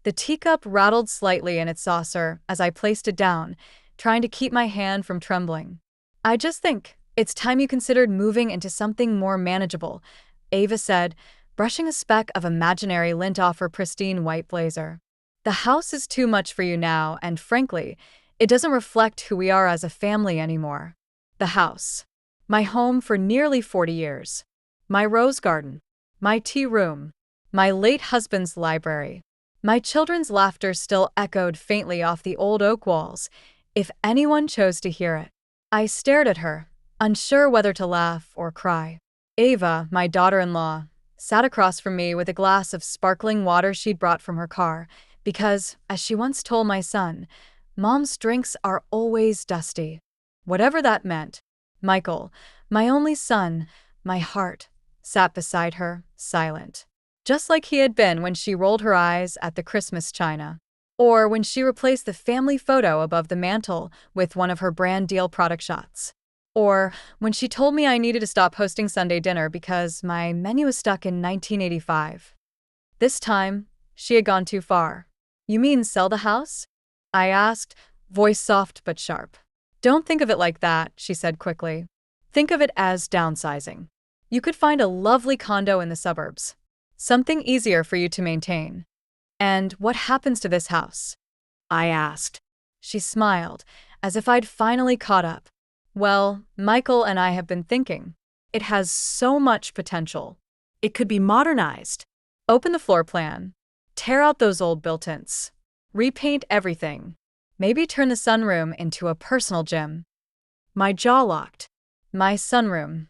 The teacup rattled slightly in its saucer as I placed it down, trying to keep my hand from trembling. I just think it's time you considered moving into something more manageable, Ava said, brushing a speck of imaginary lint off her pristine white blazer. The house is too much for you now, and frankly, it doesn't reflect who we are as a family anymore. The house. My home for nearly 40 years. My rose garden. My tea room. My late husband's library. My children's laughter still echoed faintly off the old oak walls, if anyone chose to hear it. I stared at her, unsure whether to laugh or cry. Ava, my daughter-in-law, sat across from me with a glass of sparkling water she'd brought from her car, because, as she once told my son, Mom's drinks are always dusty. Whatever that meant. Michael, my only son, my heart, sat beside her, silent. Just like he had been when she rolled her eyes at the Christmas china. Or when she replaced the family photo above the mantel with one of her brand deal product shots. Or when she told me I needed to stop hosting Sunday dinner because my menu was stuck in 1985. This time, she had gone too far. You mean sell the house? I asked, voice soft but sharp. Don't think of it like that, she said quickly. Think of it as downsizing. You could find a lovely condo in the suburbs. Something easier for you to maintain. And what happens to this house? I asked. She smiled, as if I'd finally caught up. Well, Michael and I have been thinking. It has so much potential. It could be modernized. Open the floor plan. Tear out those old built-ins. Repaint everything. Maybe turn the sunroom into a personal gym. My jaw locked. My sunroom.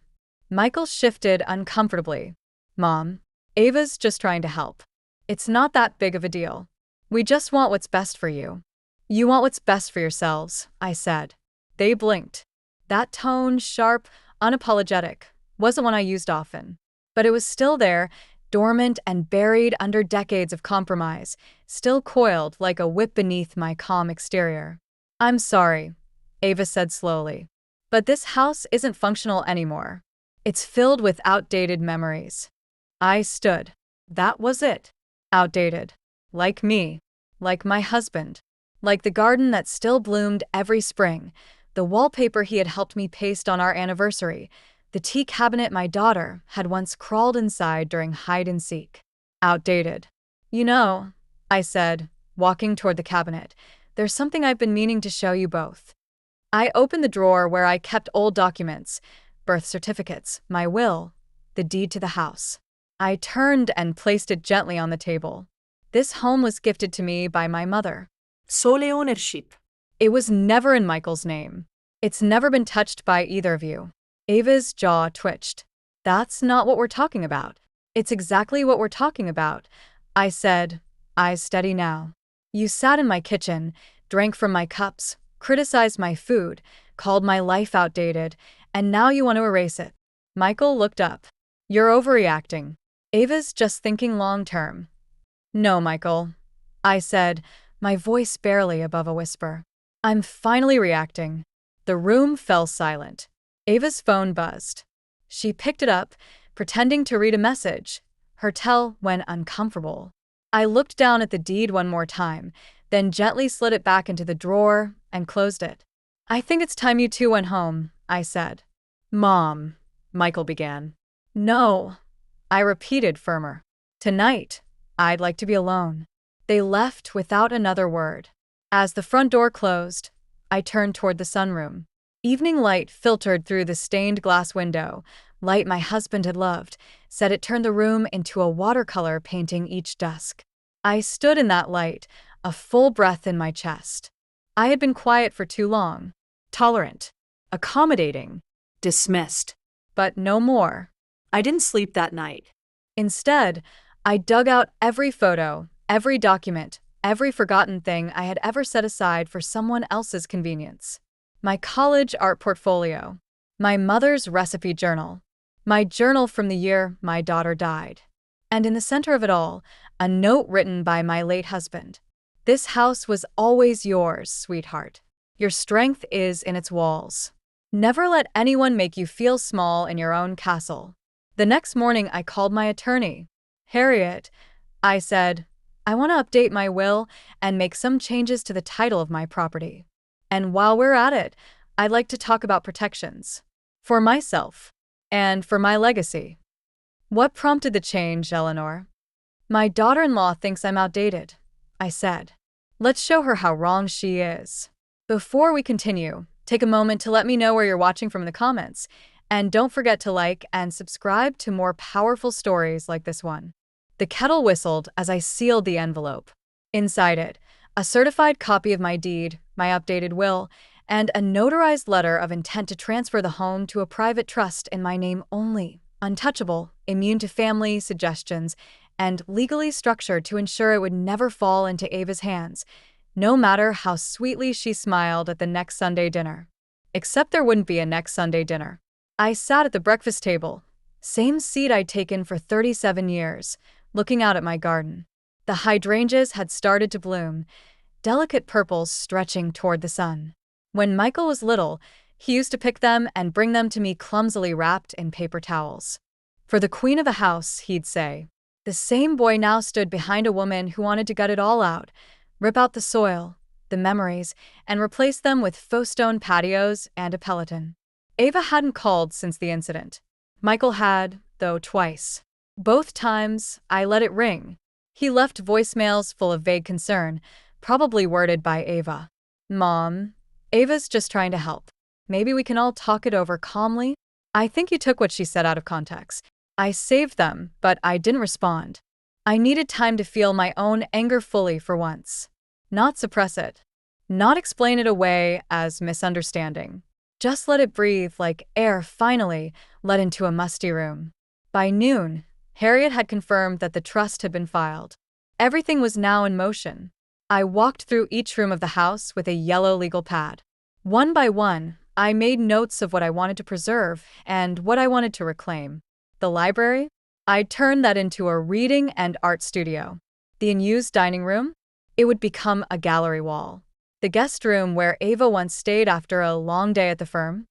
Michael shifted uncomfortably. Mom, Ava's just trying to help. It's not that big of a deal. We just want what's best for you. You want what's best for yourselves, I said. They blinked. That tone, sharp, unapologetic, wasn't one I used often. But it was still there, dormant and buried under decades of compromise, still coiled like a whip beneath my calm exterior. I'm sorry, Ava said slowly. But this house isn't functional anymore. It's filled with outdated memories. I stood. That was it. Outdated. Like me. Like my husband. Like the garden that still bloomed every spring. The wallpaper he had helped me paste on our anniversary. The tea cabinet my daughter had once crawled inside during hide-and-seek. Outdated. You know, I said, walking toward the cabinet, there's something I've been meaning to show you both. I opened the drawer where I kept old documents, birth certificates, my will, the deed to the house. I turned and placed it gently on the table. This home was gifted to me by my mother. Sole ownership. It was never in Michael's name. It's never been touched by either of you. Ava's jaw twitched. That's not what we're talking about. It's exactly what we're talking about, I said, eyes steady now. You sat in my kitchen, drank from my cups, criticized my food, called my life outdated, and now you want to erase it. Michael looked up. You're overreacting. Ava's just thinking long-term. No, Michael, I said, my voice barely above a whisper. I'm finally reacting. The room fell silent. Ava's phone buzzed. She picked it up, pretending to read a message. Her tell went uncomfortable. I looked down at the deed one more time, then gently slid it back into the drawer and closed it. I think it's time you two went home, I said. Mom, Michael began. No, I repeated firmer. Tonight, I'd like to be alone. They left without another word. As the front door closed, I turned toward the sunroom. Evening light filtered through the stained glass window, light my husband had loved, said it turned the room into a watercolor painting each dusk. I stood in that light, a full breath in my chest. I had been quiet for too long. Tolerant. Accommodating. Dismissed. But no more. I didn't sleep that night. Instead, I dug out every photo, every document, every forgotten thing I had ever set aside for someone else's convenience. My college art portfolio. My mother's recipe journal. My journal from the year my daughter died. And in the center of it all, a note written by my late husband. This house was always yours, sweetheart. Your strength is in its walls. Never let anyone make you feel small in your own castle. The next morning I called my attorney. Harriet, I said, I want to update my will and make some changes to the title of my property. And while we're at it, I'd like to talk about protections. For myself. And for my legacy. What prompted the change, Eleanor? My daughter-in-law thinks I'm outdated, I said. Let's show her how wrong she is. Before we continue, take a moment to let me know where you're watching from in the comments. And don't forget to like and subscribe to more powerful stories like this one. The kettle whistled as I sealed the envelope. Inside it, a certified copy of my deed, my updated will, and a notarized letter of intent to transfer the home to a private trust in my name only, untouchable, immune to family suggestions, and legally structured to ensure it would never fall into Ava's hands, no matter how sweetly she smiled at the next Sunday dinner. Except there wouldn't be a next Sunday dinner. I sat at the breakfast table, same seat I'd taken for 37 years, looking out at my garden. The hydrangeas had started to bloom, delicate purples stretching toward the sun. When Michael was little, he used to pick them and bring them to me clumsily wrapped in paper towels. For the queen of the house, he'd say. The same boy now stood behind a woman who wanted to gut it all out, rip out the soil, the memories, and replace them with faux stone patios and a Peloton. Ava hadn't called since the incident. Michael had, though, twice. Both times, I let it ring. He left voicemails full of vague concern, probably worded by Ava. Mom, Ava's just trying to help. Maybe we can all talk it over calmly? I think you took what she said out of context. I saved them, but I didn't respond. I needed time to feel my own anger fully for once. Not suppress it. Not explain it away as misunderstanding. Just let it breathe like air finally let into a musty room. By noon, Harriet had confirmed that the trust had been filed. Everything was now in motion. I walked through each room of the house with a yellow legal pad. One by one, I made notes of what I wanted to preserve and what I wanted to reclaim. The library? I'd turn that into a reading and art studio. The unused dining room? It would become a gallery wall. The guest room where Ava once stayed after a long day at the firm?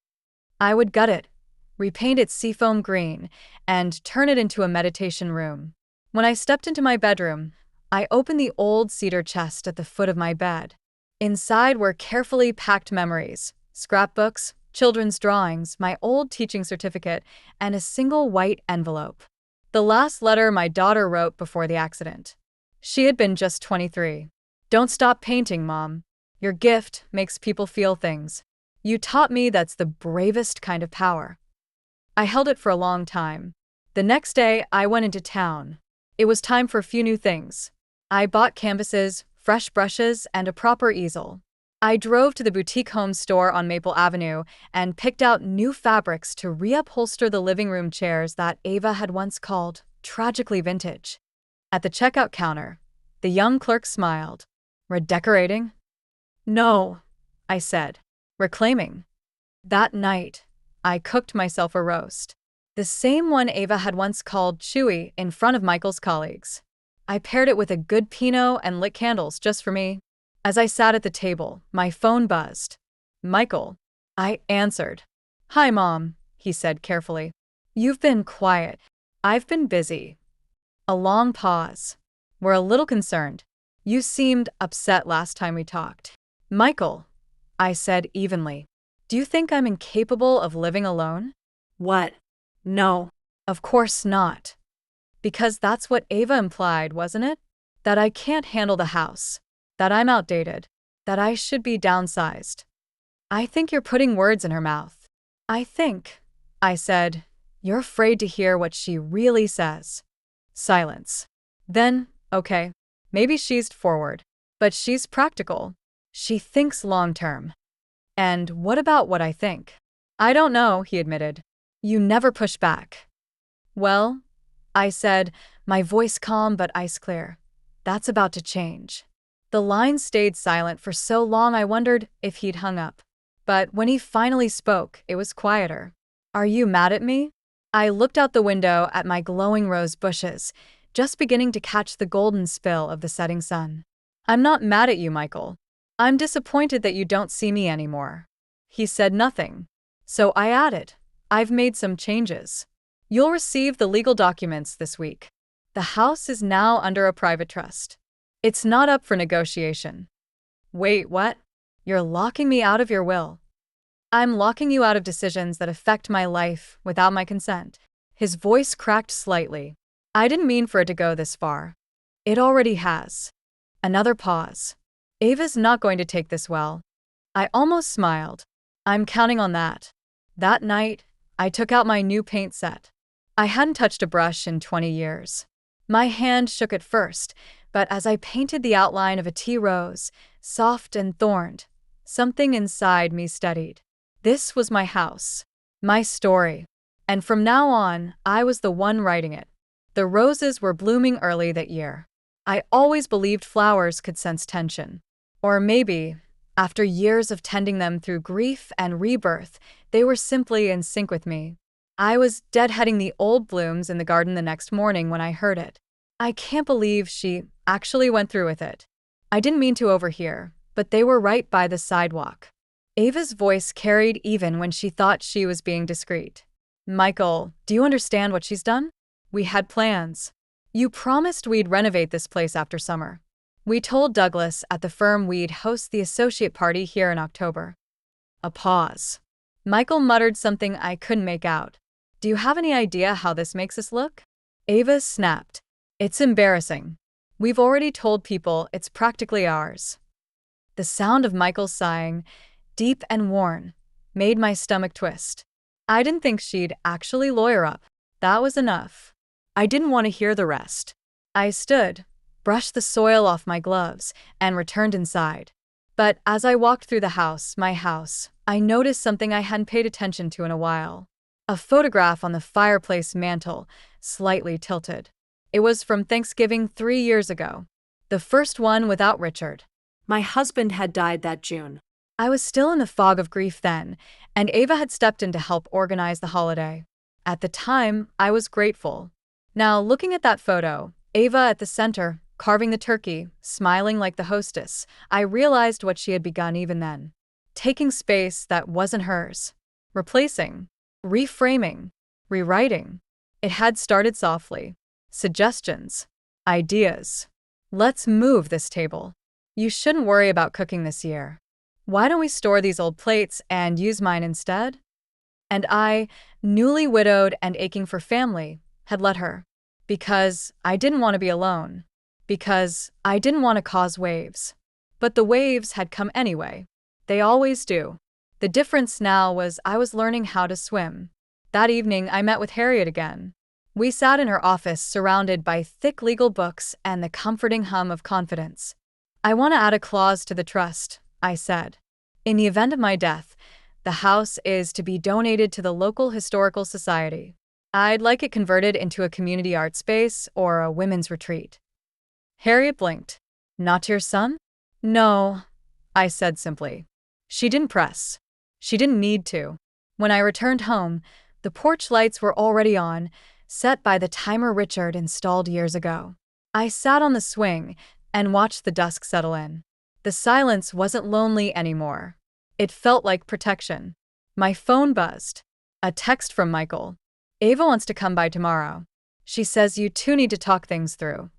I would gut it, repaint it seafoam green, and turn it into a meditation room. When I stepped into my bedroom, I opened the old cedar chest at the foot of my bed. Inside were carefully packed memories, scrapbooks, children's drawings, my old teaching certificate, and a single white envelope. The last letter my daughter wrote before the accident. She had been just 23. Don't stop painting, Mom. Your gift makes people feel things. You taught me that's the bravest kind of power. I held it for a long time. The next day, I went into town. It was time for a few new things. I bought canvases, fresh brushes, and a proper easel. I drove to the boutique home store on Maple Avenue and picked out new fabrics to reupholster the living room chairs that Ava had once called tragically vintage. At the checkout counter, the young clerk smiled. Redecorating? No, I said, reclaiming. That night, I cooked myself a roast. The same one Ava had once called chewy in front of Michael's colleagues. I paired it with a good Pinot and lit candles just for me. As I sat at the table, my phone buzzed. Michael. I answered. Hi, Mom, he said carefully. You've been quiet. I've been busy. A long pause. We're a little concerned. You seemed upset last time we talked. Michael, I said evenly. Do you think I'm incapable of living alone? What? No. Of course not. Because that's what Ava implied, wasn't it? That I can't handle the house. That I'm outdated. That I should be downsized. I think you're putting words in her mouth. I said, you're afraid to hear what she really says. Silence. Then, okay, maybe she's forward. But she's practical. She thinks long-term. And what about what I think? I don't know, he admitted. You never push back. Well, I said, my voice calm but ice clear. That's about to change. The line stayed silent for so long I wondered if he'd hung up. But when he finally spoke, it was quieter. Are you mad at me? I looked out the window at my glowing rose bushes, just beginning to catch the golden spill of the setting sun. I'm not mad at you, Michael. I'm disappointed that you don't see me anymore. He said nothing. So I added, I've made some changes. You'll receive the legal documents this week. The house is now under a private trust. It's not up for negotiation. Wait, what? You're locking me out of your will. I'm locking you out of decisions that affect my life without my consent. His voice cracked slightly. I didn't mean for it to go this far. It already has. Another pause. Ava's not going to take this well. I almost smiled. I'm counting on that. That night, I took out my new paint set. I hadn't touched a brush in 20 years. My hand shook at first, but as I painted the outline of a tea rose, soft and thorned, something inside me steadied. This was my house, my story, and from now on, I was the one writing it. The roses were blooming early that year. I always believed flowers could sense tension. Or maybe, after years of tending them through grief and rebirth, they were simply in sync with me. I was deadheading the old blooms in the garden the next morning when I heard it. I can't believe she actually went through with it. I didn't mean to overhear, but they were right by the sidewalk. Ava's voice carried even when she thought she was being discreet. Michael, do you understand what she's done? We had plans. You promised we'd renovate this place after summer. We told Douglas at the firm we'd host the associate party here in October. A pause. Michael muttered something I couldn't make out. Do you have any idea how this makes us look? Ava snapped. It's embarrassing. We've already told people it's practically ours. The sound of Michael's sighing, deep and worn, made my stomach twist. I didn't think she'd actually lawyer up. That was enough. I didn't want to hear the rest. I stood, brushed the soil off my gloves, and returned inside. But as I walked through my house, I noticed something I hadn't paid attention to in a while. A photograph on the fireplace mantel, slightly tilted. It was from Thanksgiving 3 years ago. The first one without Richard. My husband had died that June. I was still in the fog of grief then, and Ava had stepped in to help organize the holiday. At the time, I was grateful. Now, looking at that photo, Ava at the center, carving the turkey, smiling like the hostess, I realized what she had begun even then. Taking space that wasn't hers. Replacing. Reframing. Rewriting. It had started softly. Suggestions. Ideas. Let's move this table. You shouldn't worry about cooking this year. Why don't we store these old plates and use mine instead? And I, newly widowed and aching for family, had let her. Because I didn't want to be alone. Because I didn't want to cause waves. But the waves had come anyway. They always do. The difference now was I was learning how to swim. That evening, I met with Harriet again. We sat in her office surrounded by thick legal books and the comforting hum of confidence. I want to add a clause to the trust, I said. In the event of my death, the house is to be donated to the local historical society. I'd like it converted into a community art space or a women's retreat. Harriet blinked. Not your son? No, I said simply. She didn't press. She didn't need to. When I returned home, the porch lights were already on, set by the timer Richard installed years ago. I sat on the swing and watched the dusk settle in. The silence wasn't lonely anymore. It felt like protection. My phone buzzed. A text from Michael. Ava wants to come by tomorrow. She says you two need to talk things through.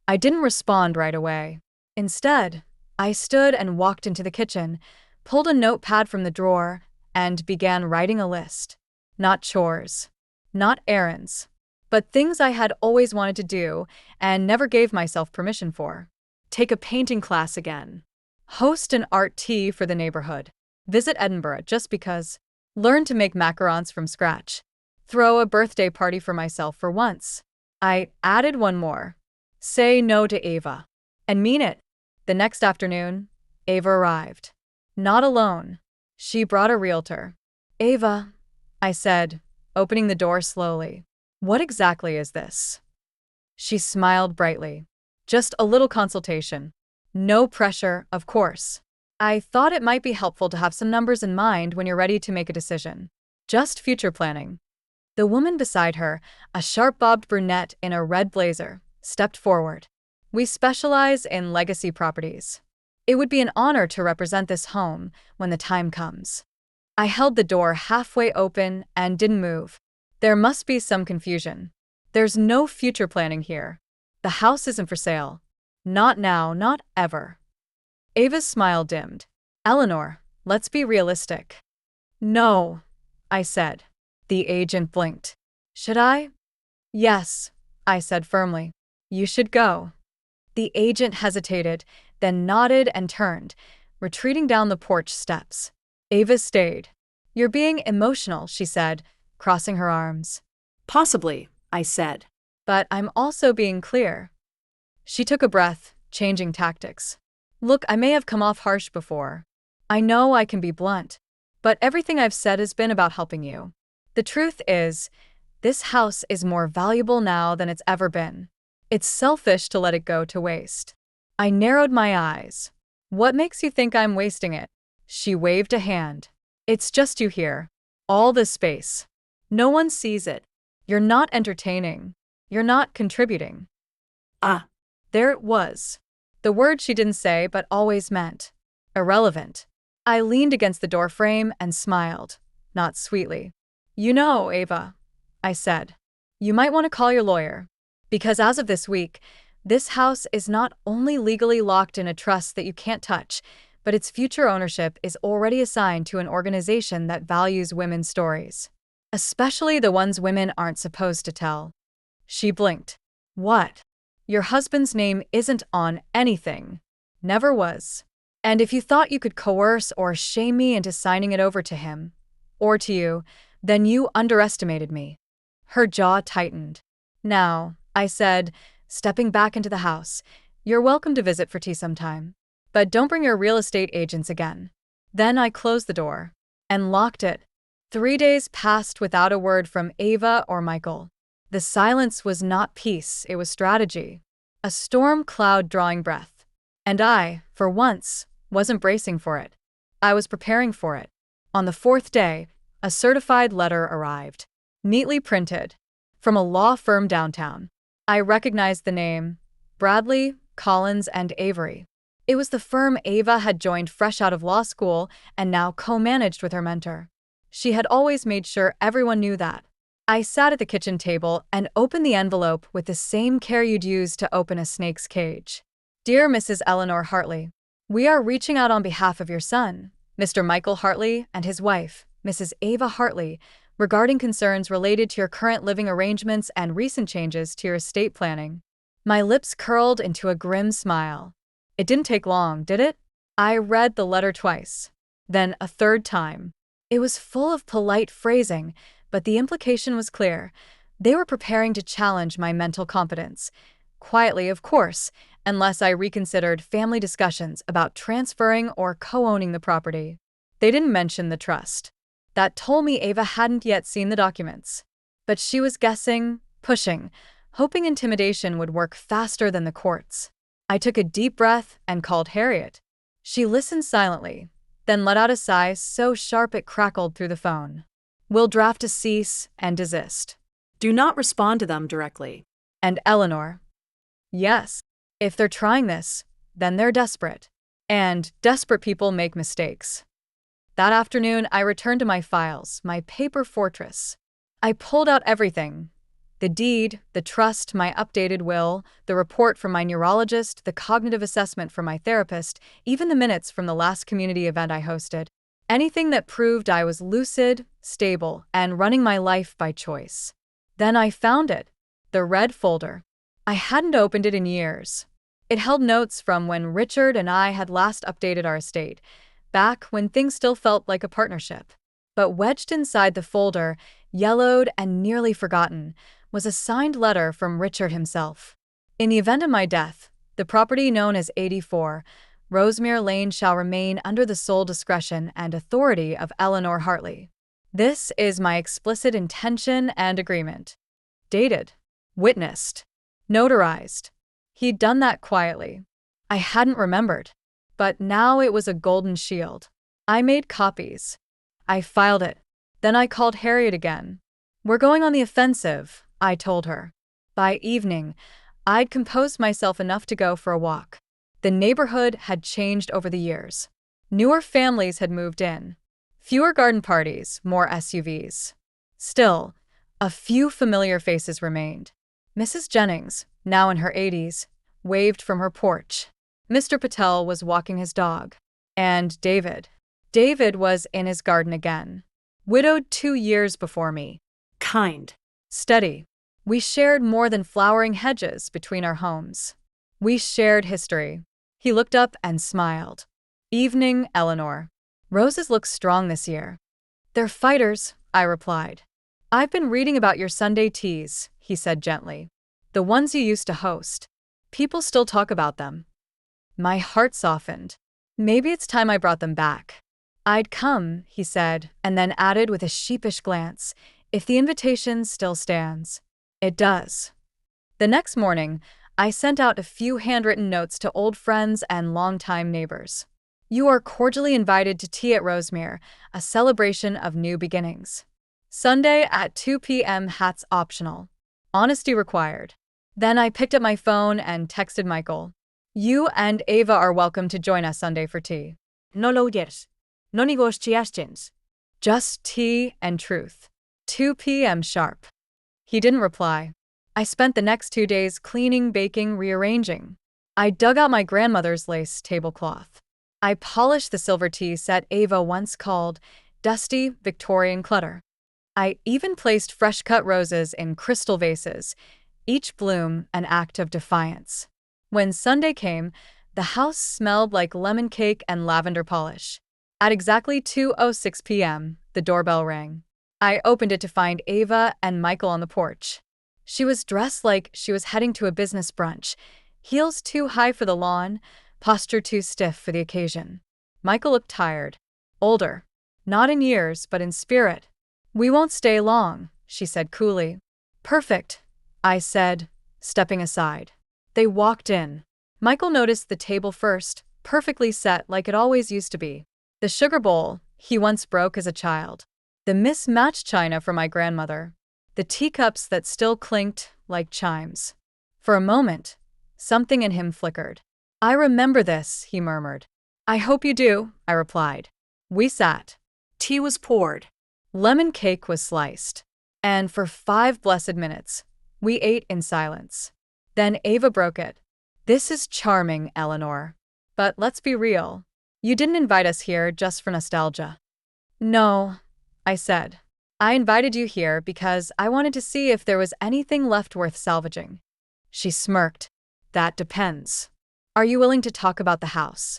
I didn't respond right away. Instead, I stood and walked into the kitchen, pulled a notepad from the drawer, and began writing a list. Not chores. Not errands. But things I had always wanted to do and never gave myself permission for. Take a painting class again. Host an art tea for the neighborhood. Visit Edinburgh just because. Learn to make macarons from scratch. Throw a birthday party for myself for once. I added one more. Say no to Ava. And mean it. The next afternoon, Ava arrived. Not alone. She brought a realtor. Ava, I said, opening the door slowly. What exactly is this? She smiled brightly. Just a little consultation. No pressure, of course. I thought it might be helpful to have some numbers in mind when you're ready to make a decision. Just future planning. The woman beside her, a sharp-bobbed brunette in a red blazer, stepped forward. We specialize in legacy properties. It would be an honor to represent this home when the time comes. I held the door halfway open and didn't move. There must be some confusion. There's no future planning here. The house isn't for sale. Not now, not ever. Ava's smile dimmed. Eleanor, let's be realistic. No, I said. The agent blinked. Should I? Yes, I said firmly. You should go. The agent hesitated, then nodded and turned, retreating down the porch steps. Ava stayed. You're being emotional, she said, crossing her arms. Possibly, I said. But I'm also being clear. She took a breath, changing tactics. Look, I may have come off harsh before. I know I can be blunt, but everything I've said has been about helping you. The truth is, this house is more valuable now than it's ever been. It's selfish to let it go to waste. I narrowed my eyes. What makes you think I'm wasting it? She waved a hand. It's just you here. All this space. No one sees it. You're not entertaining. You're not contributing. Ah, There it was. The word she didn't say but always meant. Irrelevant. I leaned against the doorframe and smiled, not sweetly. You know, Ava, I said. You might want to call your lawyer. Because as of this week, this house is not only legally locked in a trust that you can't touch, but its future ownership is already assigned to an organization that values women's stories. Especially the ones women aren't supposed to tell. She blinked. What? Your husband's name isn't on anything. Never was. And if you thought you could coerce or shame me into signing it over to him, or to you, then you underestimated me. Her jaw tightened. Now, I said, stepping back into the house, you're welcome to visit for tea sometime. But don't bring your real estate agents again. Then I closed the door and locked it. 3 days passed without a word from Ava or Michael. The silence was not peace, it was strategy. A storm cloud drawing breath. And I, for once, wasn't bracing for it. I was preparing for it. On the 4th day, a certified letter arrived, neatly printed, from a law firm downtown. I recognized the name, Bradley, Collins, and Avery. It was the firm Ava had joined fresh out of law school and now co-managed with her mentor. She had always made sure everyone knew that. I sat at the kitchen table and opened the envelope with the same care you'd use to open a snake's cage. Dear Mrs. Eleanor Hartley, we are reaching out on behalf of your son, Mr. Michael Hartley, and his wife, Mrs. Ava Hartley, regarding concerns related to your current living arrangements and recent changes to your estate planning. My lips curled into a grim smile. It didn't take long, did it? I read the letter twice, then a third time. It was full of polite phrasing, but the implication was clear. They were preparing to challenge my mental competence. Quietly, of course, unless I reconsidered family discussions about transferring or co-owning the property. They didn't mention the trust. That told me Ava hadn't yet seen the documents. But she was guessing, pushing, hoping intimidation would work faster than the courts. I took a deep breath and called Harriet. She listened silently, then let out a sigh so sharp it crackled through the phone. We'll draft a cease and desist. do not respond to them directly. And Eleanor. Yes, if they're trying this, then they're desperate. And desperate people make mistakes. That afternoon, I returned to my files, my paper fortress. I pulled out everything. The deed, the trust, my updated will, the report from my neurologist, the cognitive assessment from my therapist, even the minutes from the last community event I hosted. Anything that proved I was lucid, stable, and running my life by choice. Then I found it. The red folder. I hadn't opened it in years. It held notes from when Richard and I had last updated our estate, back when things still felt like a partnership. But wedged inside the folder, yellowed and nearly forgotten, was a signed letter from Richard himself. In the event of my death, the property known as 84, Rosemere Lane shall remain under the sole discretion and authority of Eleanor Hartley. This is my explicit intention and agreement. Dated. Witnessed. Notarized. He'd done that quietly. I hadn't remembered. But now it was a golden shield. I made copies. I filed it. Then I called Harriet again. We're going on the offensive, I told her. By evening, I'd composed myself enough to go for a walk. The neighborhood had changed over the years. Newer families had moved in. Fewer garden parties, more SUVs. Still, a few familiar faces remained. Mrs. Jennings, now in her 80s, waved from her porch. Mr. Patel was walking his dog. And David. David was in his garden again. Widowed 2 years before me. Kind. Steady. We shared more than flowering hedges between our homes. We shared history. He looked up and smiled. Evening, Eleanor. Roses look strong this year. They're fighters, I replied. I've been reading about your Sunday teas, he said gently. The ones you used to host. People still talk about them. My heart softened. Maybe it's time I brought them back. I'd come, he said, and then added with a sheepish glance, if the invitation still stands. It does. The next morning, I sent out a few handwritten notes to old friends and longtime neighbors. You are cordially invited to tea at Rosemere, a celebration of new beginnings. Sunday at 2 p.m. hats optional. Honesty required. Then I picked up my phone and texted Michael. You and Ava are welcome to join us Sunday for tea. No lawyers. No negotiations. Just tea and truth. 2 p.m. sharp. He didn't reply. I spent the next 2 days cleaning, baking, rearranging. I dug out my grandmother's lace tablecloth. I polished the silver tea set Ava once called dusty Victorian clutter. I even placed fresh-cut roses in crystal vases, each bloom an act of defiance. When Sunday came, the house smelled like lemon cake and lavender polish. At exactly 2:06 p.m., the doorbell rang. I opened it to find Ava and Michael on the porch. She was dressed like she was heading to a business brunch, heels too high for the lawn, posture too stiff for the occasion. Michael looked tired, older, not in years but in spirit. We won't stay long, she said coolly. Perfect, I said, stepping aside. They walked in. Michael noticed the table first, perfectly set like it always used to be. The sugar bowl he once broke as a child. The mismatched china from my grandmother. The teacups that still clinked like chimes. For a moment, something in him flickered. I remember this, he murmured. I hope you do, I replied. We sat. Tea was poured. Lemon cake was sliced. And for 5 blessed minutes, we ate in silence. Then Ava broke it. This is charming, Eleanor. But let's be real. You didn't invite us here just for nostalgia. No, I said. I invited you here because I wanted to see if there was anything left worth salvaging. She smirked. That depends. Are you willing to talk about the house?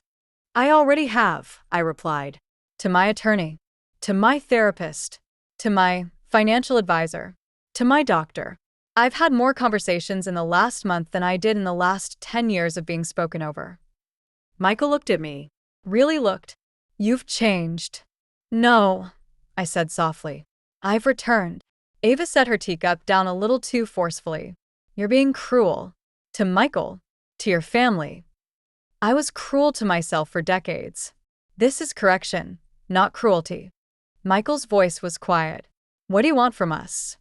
I already have, I replied. To my attorney. To my therapist. To my financial advisor. To my doctor. I've had more conversations in the last month than I did in the last 10 years of being spoken over. Michael looked at me. Really looked. You've changed. No, I said softly. I've returned. Ava set her teacup down a little too forcefully. You're being cruel. To Michael. To your family. I was cruel to myself for decades. This is correction, not cruelty. Michael's voice was quiet. What do you want from us?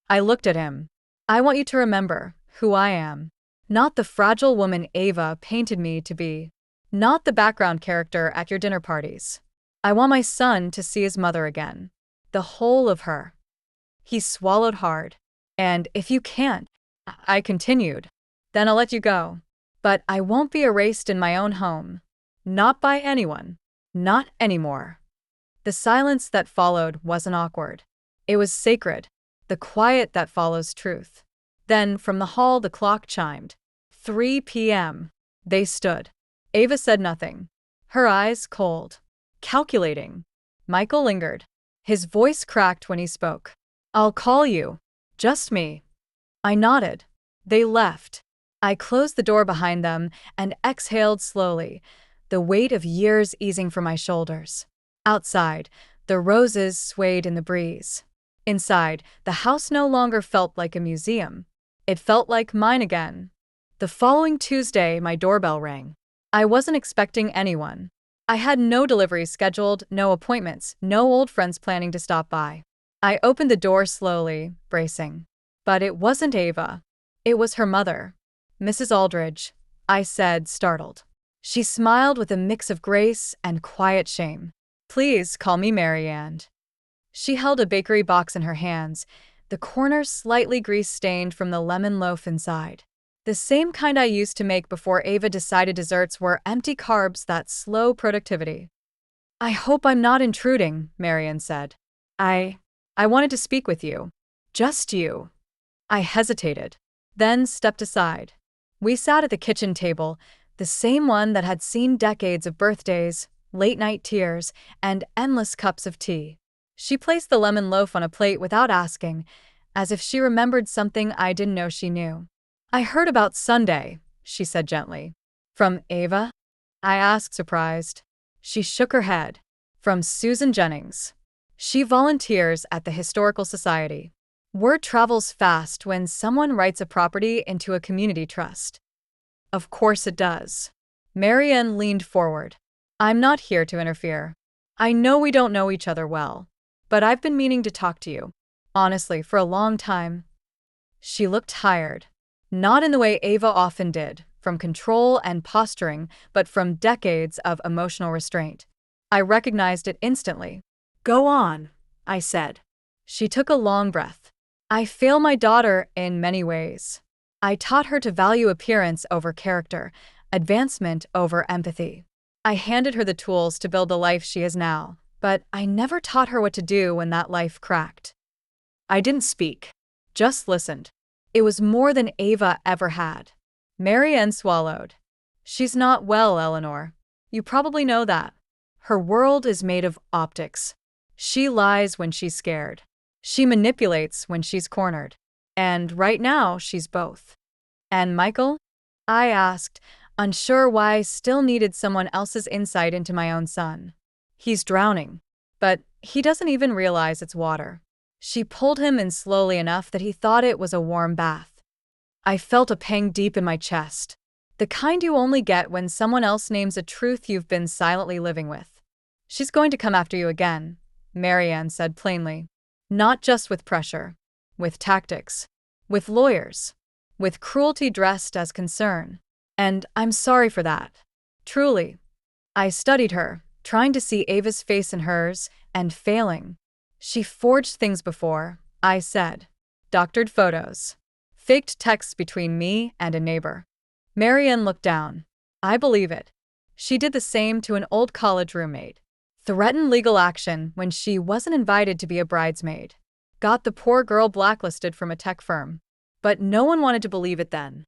I looked at him. I want you to remember who I am. Not the fragile woman Ava painted me to be. Not the background character at your dinner parties. I want my son to see his mother again. The whole of her. He swallowed hard. And if you can't, I continued, then I'll let you go. But I won't be erased in my own home. Not by anyone. Not anymore. The silence that followed wasn't awkward. It was sacred. The quiet that follows truth. Then, from the hall, the clock chimed. 3 p.m. They stood. Ava said nothing. Her eyes cold. Calculating. Michael lingered. His voice cracked when he spoke. I'll call you. Just me. I nodded. They left. I closed the door behind them and exhaled slowly, the weight of years easing from my shoulders. Outside, the roses swayed in the breeze. Inside, the house no longer felt like a museum. It felt like mine again. The following Tuesday, my doorbell rang. I wasn't expecting anyone. I had no deliveries scheduled, no appointments, no old friends planning to stop by. I opened the door slowly, bracing. But it wasn't Ava. It was her mother. Mrs. Aldridge, I said, startled. She smiled with a mix of grace and quiet shame. Please call me Marianne. She held a bakery box in her hands, the corner slightly grease-stained from the lemon loaf inside. The same kind I used to make before Ava decided desserts were empty carbs that slow productivity. I hope I'm not intruding, Marian said. I wanted to speak with you. Just you. I hesitated, then stepped aside. We sat at the kitchen table, the same one that had seen decades of birthdays, late-night tears, and endless cups of tea. She placed the lemon loaf on a plate without asking, as if she remembered something I didn't know she knew. I heard about Sunday, she said gently. From Ava? I asked, surprised. She shook her head. From Susan Jennings. She volunteers at the Historical Society. Word travels fast when someone writes a property into a community trust. Of course it does. Marianne leaned forward. I'm not here to interfere. I know we don't know each other well, but I've been meaning to talk to you. Honestly, for a long time. She looked tired. Not in the way Ava often did, from control and posturing, but from decades of emotional restraint. I recognized it instantly. Go on, I said. She took a long breath. I fail my daughter in many ways. I taught her to value appearance over character, advancement over empathy. I handed her the tools to build the life she is now, but I never taught her what to do when that life cracked. I didn't speak, just listened. It was more than Ava ever had. Marianne swallowed. She's not well, Eleanor. You probably know that. Her world is made of optics. She lies when she's scared. She manipulates when she's cornered. And right now, she's both. And Michael? I asked, unsure why I still needed someone else's insight into my own son. He's drowning. But he doesn't even realize it's water. She pulled him in slowly enough that he thought it was a warm bath. I felt a pang deep in my chest. The kind you only get when someone else names a truth you've been silently living with. She's going to come after you again, Marianne said plainly. Not just with pressure, with tactics, with lawyers, with cruelty dressed as concern. And I'm sorry for that. Truly. I studied her, trying to see Ava's face in hers, and failing. She forged things before, I said. Doctored photos. Faked texts between me and a neighbor. Marianne looked down. I believe it. She did the same to an old college roommate. Threatened legal action when she wasn't invited to be a bridesmaid. Got the poor girl blacklisted from a tech firm. But no one wanted to believe it then.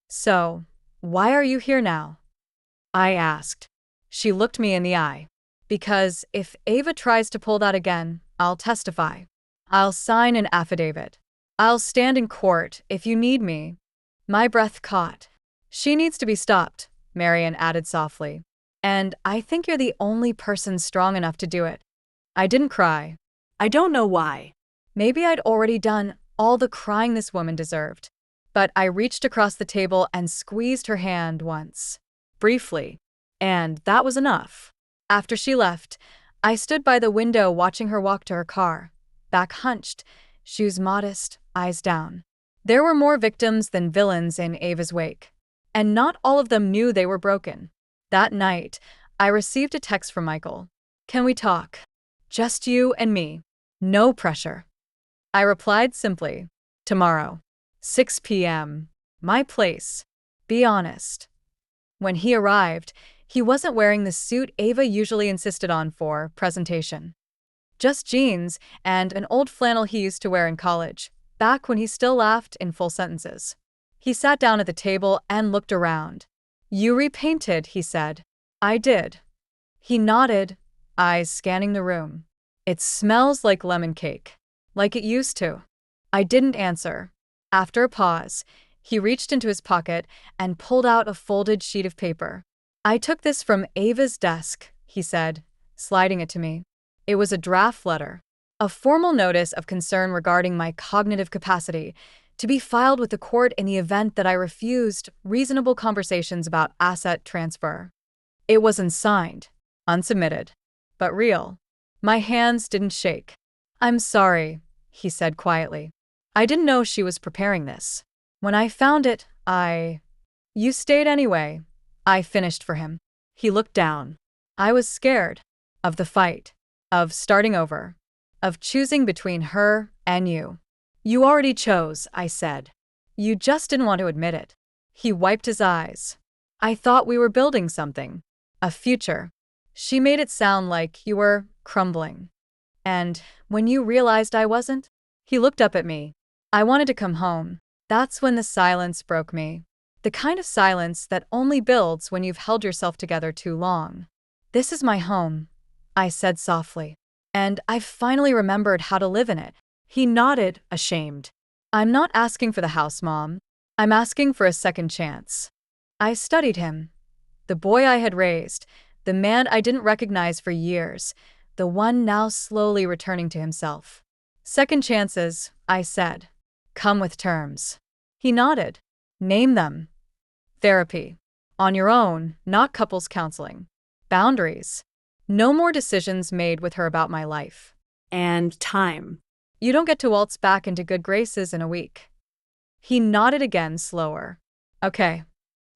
So, why are you here now? I asked. She looked me in the eye. Because if Ava tries to pull that again, I'll testify. I'll sign an affidavit. I'll stand in court if you need me. My breath caught. She needs to be stopped, Marianne added softly. And I think you're the only person strong enough to do it. I didn't cry. I don't know why. Maybe I'd already done all the crying this woman deserved. But I reached across the table and squeezed her hand once. Briefly. And that was enough. After she left, I stood by the window watching her walk to her car. Back hunched, shoes modest, eyes down. There were more victims than villains in Ava's wake. And not all of them knew they were broken. That night, I received a text from Michael. Can we talk? Just you and me. No pressure. I replied simply, tomorrow, 6 p.m., my place. Be honest. When he arrived, he wasn't wearing the suit Ava usually insisted on for presentation. Just jeans and an old flannel he used to wear in college, back when he still laughed in full sentences. He sat down at the table and looked around. You repainted, he said. I did. He nodded, eyes scanning the room. It smells like lemon cake. Like it used to. I didn't answer. After a pause, he reached into his pocket and pulled out a folded sheet of paper. I took this from Ava's desk, he said, sliding it to me. It was a draft letter. A formal notice of concern regarding my cognitive capacity, to be filed with the court in the event that I refused reasonable conversations about asset transfer. It wasn't signed, unsubmitted, but real. My hands didn't shake. I'm sorry, he said quietly. I didn't know she was preparing this. When I found it, You stayed anyway. I finished for him. He looked down. I was scared. Of the fight. Of starting over. Of choosing between her and you. You already chose, I said. You just didn't want to admit it. He wiped his eyes. I thought we were building something. A future. She made it sound like you were crumbling. And when you realized I wasn't? He looked up at me. I wanted to come home. That's when the silence broke me. The kind of silence that only builds when you've held yourself together too long. This is my home, I said softly. And I've finally remembered how to live in it. He nodded, ashamed. I'm not asking for the house, Mom. I'm asking for a second chance. I studied him. The boy I had raised, the man I didn't recognize for years, the one now slowly returning to himself. Second chances, I said. Come with terms. He nodded. Name them. Therapy. On your own, not couples counseling. Boundaries. No more decisions made with her about my life. And time. You don't get to waltz back into good graces in a week. He nodded again, slower. Okay.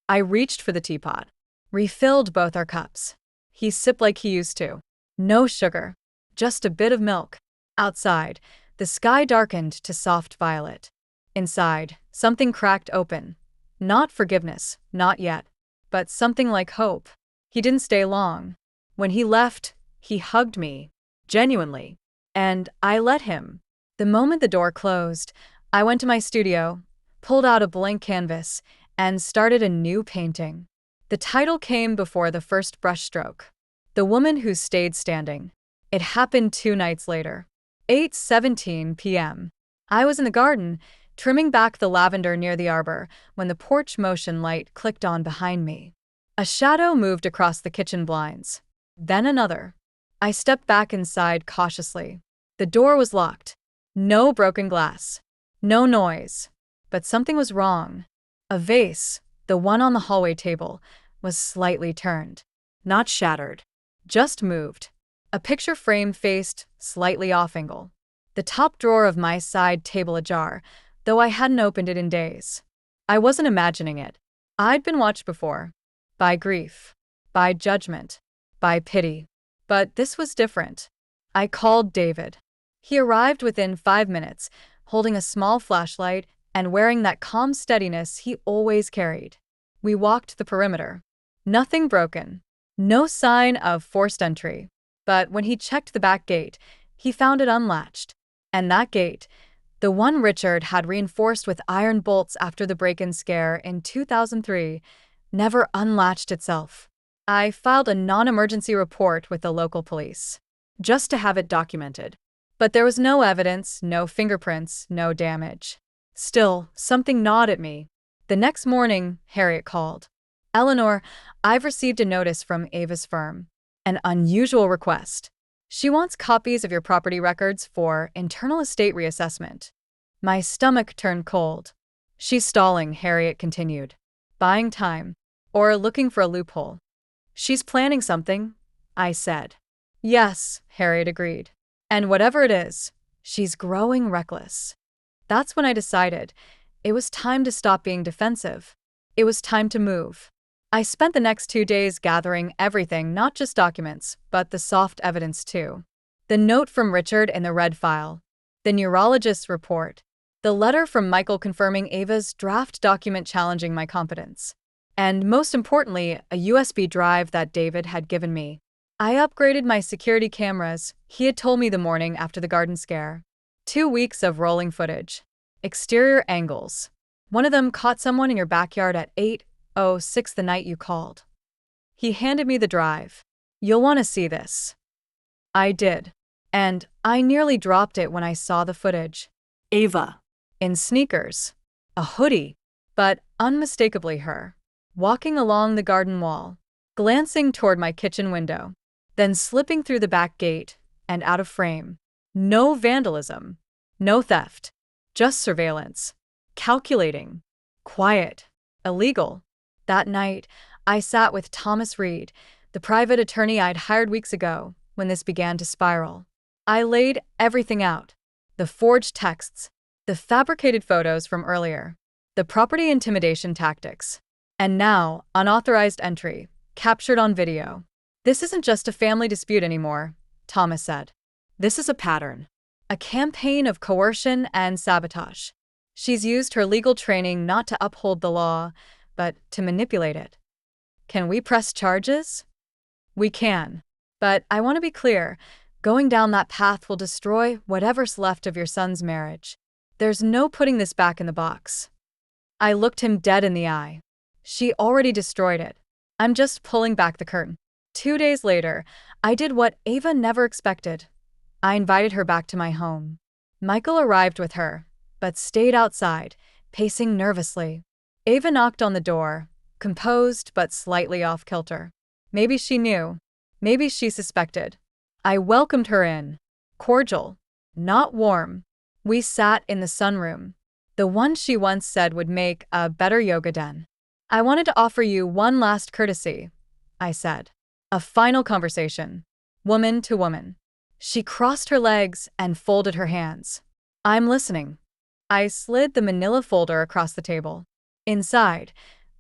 I reached for the teapot. Refilled both our cups. He sipped like he used to. No sugar. Just a bit of milk. Outside, the sky darkened to soft violet. Inside, something cracked open. Not forgiveness, not yet. But something like hope. He didn't stay long. When he left, he hugged me. Genuinely. And I let him. The moment the door closed, I went to my studio, pulled out a blank canvas, and started a new painting. The title came before the first brushstroke. The Woman Who Stayed Standing. It happened 2 nights later. 8:17 p.m. I was in the garden, trimming back the lavender near the arbor, when the porch motion light clicked on behind me. A shadow moved across the kitchen blinds. Then another. I stepped back inside cautiously. The door was locked. No broken glass. No noise. But something was wrong. A vase, the one on the hallway table, was slightly turned. Not shattered. Just moved. A picture frame faced slightly off angle. The top drawer of my side table ajar, though I hadn't opened it in days. I wasn't imagining it. I'd been watched before. By grief. By judgment. By pity. But this was different. I called David. He arrived within 5 minutes, holding a small flashlight and wearing that calm steadiness he always carried. We walked the perimeter. Nothing broken. No sign of forced entry. But when he checked the back gate, he found it unlatched. And that gate, the one Richard had reinforced with iron bolts after the break-in scare in 2003, never unlatched itself. I filed a non-emergency report with the local police, just to have it documented. But there was no evidence, no fingerprints, no damage. Still, something gnawed at me. The next morning, Harriet called. Eleanor, I've received a notice from Ava's firm. An unusual request. She wants copies of your property records for internal estate reassessment. My stomach turned cold. She's stalling, Harriet continued. Buying time. Or looking for a loophole. She's planning something, I said. Yes, Harriet agreed. And whatever it is, she's growing reckless. That's when I decided it was time to stop being defensive. It was time to move. I spent the next 2 days gathering everything, not just documents, but the soft evidence too. The note from Richard in the red file, the neurologist's report, the letter from Michael confirming Ava's draft document challenging my competence, and most importantly, a USB drive that David had given me. I upgraded my security cameras, he had told me the morning after the garden scare. 2 weeks of rolling footage. Exterior angles. One of them caught someone in your backyard at 8:06 the night you called. He handed me the drive. You'll want to see this. I did. And I nearly dropped it when I saw the footage. Ava. In sneakers. A hoodie. But unmistakably her. Walking along the garden wall. Glancing toward my kitchen window. Then slipping through the back gate and out of frame. No vandalism. No theft. Just surveillance. Calculating. Quiet. Illegal. That night, I sat with Thomas Reed, the private attorney I'd hired weeks ago, when this began to spiral. I laid everything out. The forged texts. The fabricated photos from earlier. The property intimidation tactics. And now, unauthorized entry, captured on video. This isn't just a family dispute anymore, Thomas said. This is a pattern. A campaign of coercion and sabotage. She's used her legal training not to uphold the law, but to manipulate it. Can we press charges? We can. But I want to be clear, going down that path will destroy whatever's left of your son's marriage. There's no putting this back in the box. I looked him dead in the eye. She already destroyed it. I'm just pulling back the curtain. 2 days later, I did what Ava never expected. I invited her back to my home. Michael arrived with her, but stayed outside, pacing nervously. Ava knocked on the door, composed but slightly off-kilter. Maybe she knew. Maybe she suspected. I welcomed her in. Cordial. Not warm. We sat in the sunroom. The one she once said would make a better yoga den. I wanted to offer you one last courtesy, I said. A final conversation. Woman to woman. She crossed her legs and folded her hands. I'm listening. I slid the manila folder across the table. Inside,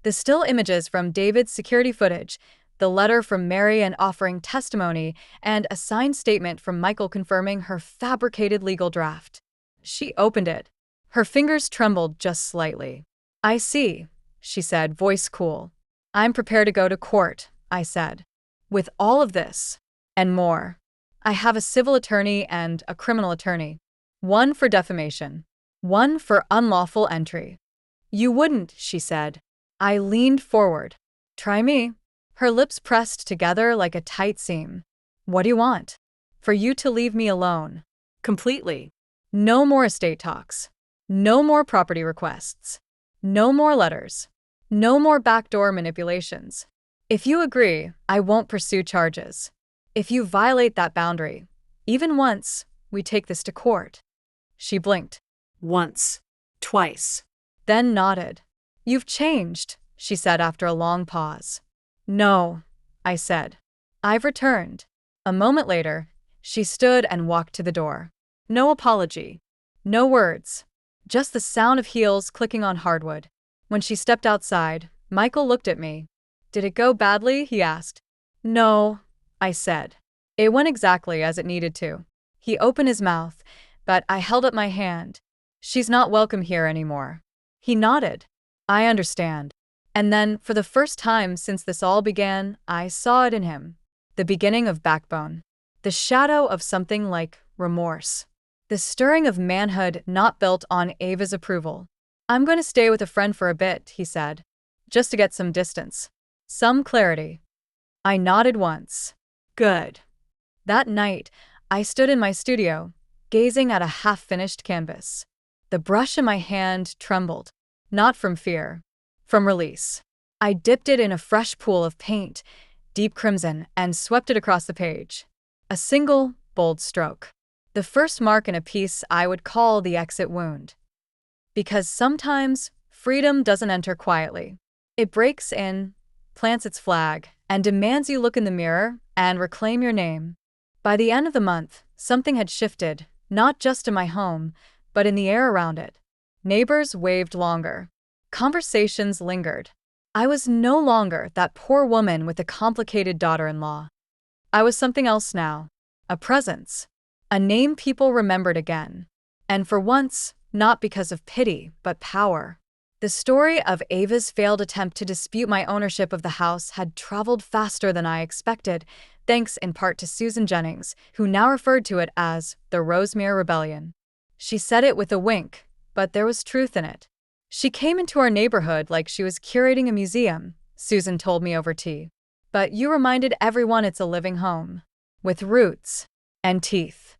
the still images from David's security footage, the letter from Marian offering testimony, and a signed statement from Michael confirming her fabricated legal draft. She opened it. Her fingers trembled just slightly. I see, she said, voice cool. I'm prepared to go to court, I said. With all of this, and more. I have a civil attorney and a criminal attorney. One for defamation. One for unlawful entry. You wouldn't, she said. I leaned forward. Try me. Her lips pressed together like a tight seam. What do you want? For you to leave me alone. Completely. No more estate talks. No more property requests. No more letters. No more backdoor manipulations. If you agree, I won't pursue charges. If you violate that boundary, even once, we take this to court. She blinked. Once. Twice. Then nodded. You've changed, she said after a long pause. No, I said. I've returned. A moment later, she stood and walked to the door. No apology. No words. Just the sound of heels clicking on hardwood. When she stepped outside, Michael looked at me. Did it go badly? He asked. No, I said. It went exactly as it needed to. He opened his mouth, but I held up my hand. She's not welcome here anymore. He nodded. I understand. And then, for the first time since this all began, I saw it in him. The beginning of backbone. The shadow of something like remorse. The stirring of manhood not built on Ava's approval. I'm going to stay with a friend for a bit, he said. Just to get some distance. Some clarity. I nodded once. Good. That night, I stood in my studio, gazing at a half-finished canvas. The brush in my hand trembled. Not from fear. From release. I dipped it in a fresh pool of paint, deep crimson, and swept it across the page. A single, bold stroke. The first mark in a piece I would call the exit wound. Because sometimes, freedom doesn't enter quietly. It breaks in, plants its flag, and demands you look in the mirror and reclaim your name. By the end of the month, something had shifted, not just in my home, but in the air around it. Neighbors waved longer. Conversations lingered. I was no longer that poor woman with a complicated daughter-in-law. I was something else now. A presence. A name people remembered again. And for once, not because of pity, but power. The story of Ava's failed attempt to dispute my ownership of the house had traveled faster than I expected, thanks in part to Susan Jennings, who now referred to it as the Rosemere Rebellion. She said it with a wink, but there was truth in it. She came into our neighborhood like she was curating a museum, Susan told me over tea. But you reminded everyone it's a living home. With roots. And teeth.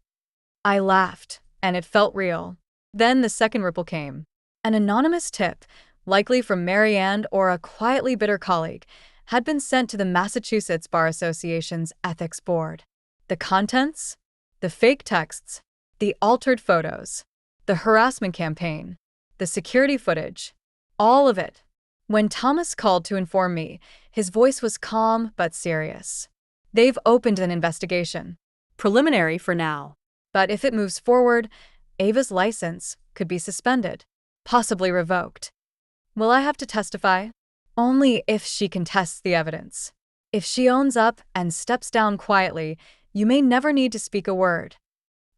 I laughed, and it felt real. Then the second ripple came. An anonymous tip, likely from Marianne or a quietly bitter colleague, had been sent to the Massachusetts Bar Association's ethics board. The contents? The fake texts, the altered photos, the harassment campaign, the security footage, all of it. When Thomas called to inform me, his voice was calm but serious. They've opened an investigation. Preliminary for now. But if it moves forward, Ava's license could be suspended, possibly revoked. Will I have to testify? Only if she contests the evidence. If she owns up and steps down quietly, you may never need to speak a word.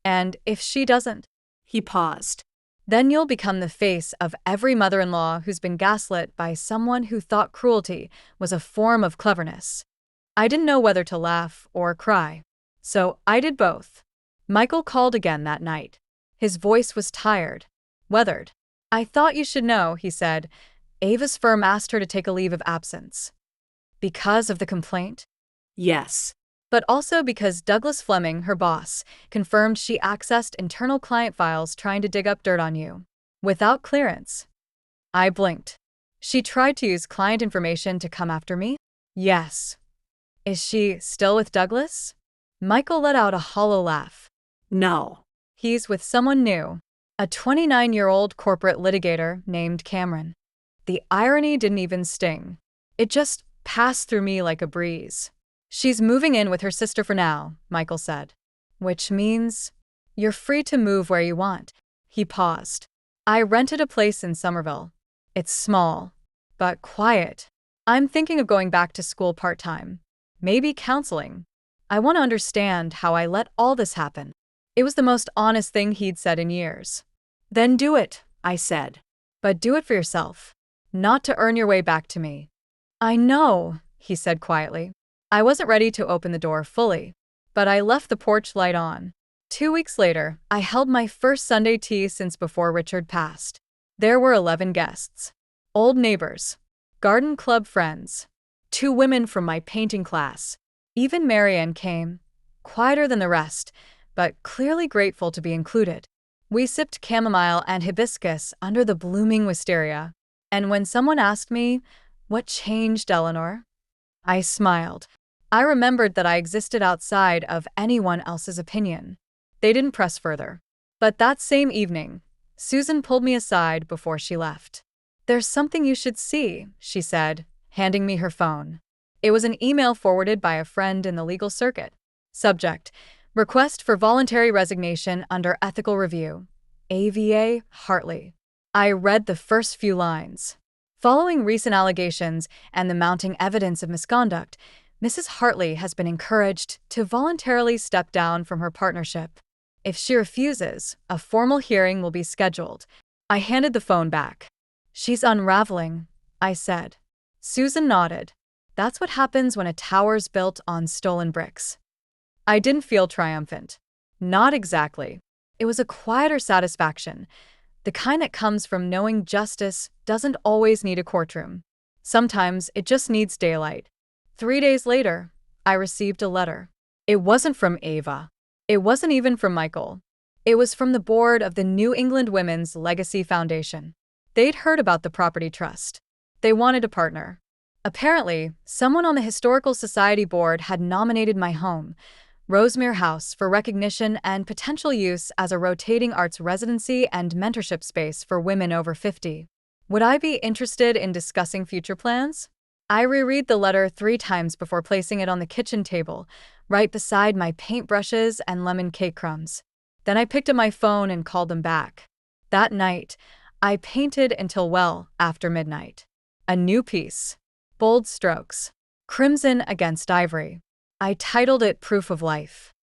And if she doesn't? He paused. Then you'll become the face of every mother-in-law who's been gaslit by someone who thought cruelty was a form of cleverness. I didn't know whether to laugh or cry. So I did both. Michael called again that night. His voice was tired, weathered. I thought you should know, he said. Ava's firm asked her to take a leave of absence. Because of the complaint? Yes. But also because Douglas Fleming, her boss, confirmed she accessed internal client files trying to dig up dirt on you. Without clearance. I blinked. She tried to use client information to come after me? Yes. Is she still with Douglas? Michael let out a hollow laugh. No. He's with someone new. A 29-year-old corporate litigator named Cameron. The irony didn't even sting. It just passed through me like a breeze. She's moving in with her sister for now, Michael said. Which means you're free to move where you want. He paused. I rented a place in Somerville. It's small, but quiet. I'm thinking of going back to school part-time. Maybe counseling. I want to understand how I let all this happen. It was the most honest thing he'd said in years. Then do it, I said. But do it for yourself. Not to earn your way back to me. I know, he said quietly. I wasn't ready to open the door fully, but I left the porch light on. 2 weeks later, I held my first Sunday tea since before Richard passed. There were 11 guests. Old neighbors, garden club friends, 2 women from my painting class. Even Marianne came, quieter than the rest, but clearly grateful to be included. We sipped chamomile and hibiscus under the blooming wisteria. And when someone asked me, "What changed, Eleanor?" I smiled. I remembered that I existed outside of anyone else's opinion. They didn't press further. But that same evening, Susan pulled me aside before she left. "There's something you should see," she said, handing me her phone. It was an email forwarded by a friend in the legal circuit. Subject: Request for voluntary resignation under ethical review. AVA Hartley. I read the first few lines. Following recent allegations and the mounting evidence of misconduct, Mrs. Hartley has been encouraged to voluntarily step down from her partnership. If she refuses, a formal hearing will be scheduled. I handed the phone back. "She's unraveling," I said. Susan nodded. That's what happens when a tower's built on stolen bricks. I didn't feel triumphant. Not exactly. It was a quieter satisfaction, the kind that comes from knowing justice doesn't always need a courtroom. Sometimes it just needs daylight. 3 days later, I received a letter. It wasn't from Ava. It wasn't even from Michael. It was from the board of the New England Women's Legacy Foundation. They'd heard about the property trust. They wanted a partner. Apparently, someone on the Historical Society board had nominated my home, Rosemere House, for recognition and potential use as a rotating arts residency and mentorship space for women over 50. Would I be interested in discussing future plans? I reread the letter 3 times before placing it on the kitchen table, right beside my paintbrushes and lemon cake crumbs. Then I picked up my phone and called them back. That night, I painted until well after midnight. A new piece. Bold strokes. Crimson against ivory. I titled it Proof of Life.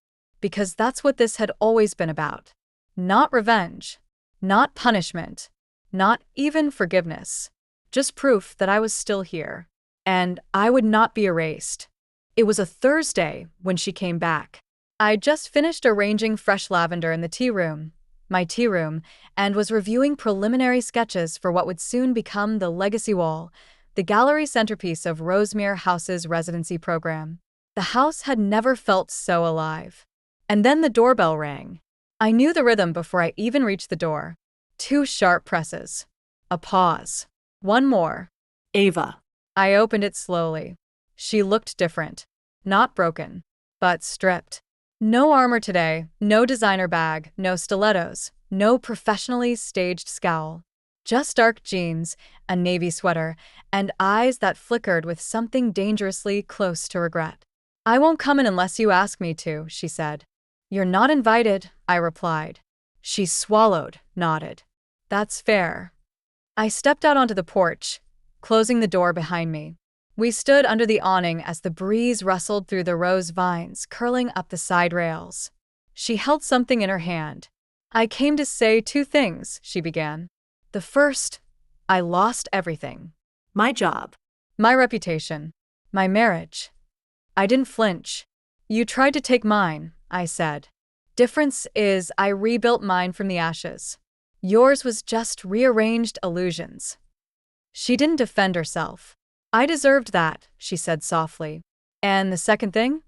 Because that's what this had always been about. Not revenge. Not punishment. Not even forgiveness. Just proof that I was still here. And I would not be erased. It was a Thursday when she came back. I'd just finished arranging fresh lavender in the tea room, my tea room, and was reviewing preliminary sketches for what would soon become the legacy wall, the gallery centerpiece of Rosemere House's residency program. The house had never felt so alive. And then the doorbell rang. I knew the rhythm before I even reached the door. 2 sharp presses. A pause. One more. Ava. I opened it slowly. She looked different. Not broken, but stripped. No armor today, no designer bag, no stilettos, no professionally staged scowl. Just dark jeans, a navy sweater, and eyes that flickered with something dangerously close to regret. "I won't come in unless you ask me to," she said. "You're not invited," I replied. She swallowed, nodded. "That's fair." I stepped out onto the porch, closing the door behind me. We stood under the awning as the breeze rustled through the rose vines curling up the side rails. She held something in her hand, I came to say two things, she began. The first, I lost everything. My job. My reputation. My marriage. I didn't flinch. You tried to take mine, I said. Difference is I rebuilt mine from the ashes. Yours was just rearranged illusions. She didn't defend herself. I deserved that, she said softly. And the second thing?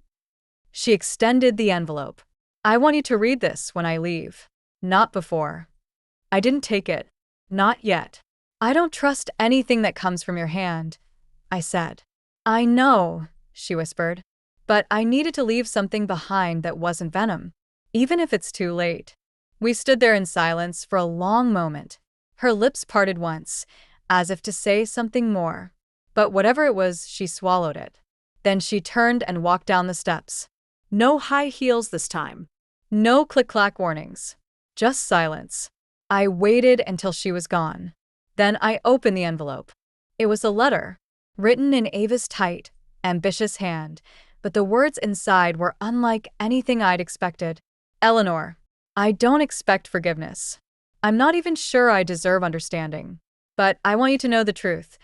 She extended the envelope. I want you to read this when I leave. Not before. I didn't take it. Not yet. I don't trust anything that comes from your hand, I said. I know, she whispered. But I needed to leave something behind that wasn't venom, even if it's too late. We stood there in silence for a long moment. Her lips parted once, as if to say something more. But whatever it was, she swallowed it. Then she turned and walked down the steps. No high heels this time. No click-clack warnings. Just silence. I waited until she was gone. Then I opened the envelope. It was a letter, written in Ava's tight, ambitious hand, but the words inside were unlike anything I'd expected. Eleanor, I don't expect forgiveness. I'm not even sure I deserve understanding. But I want you to know the truth.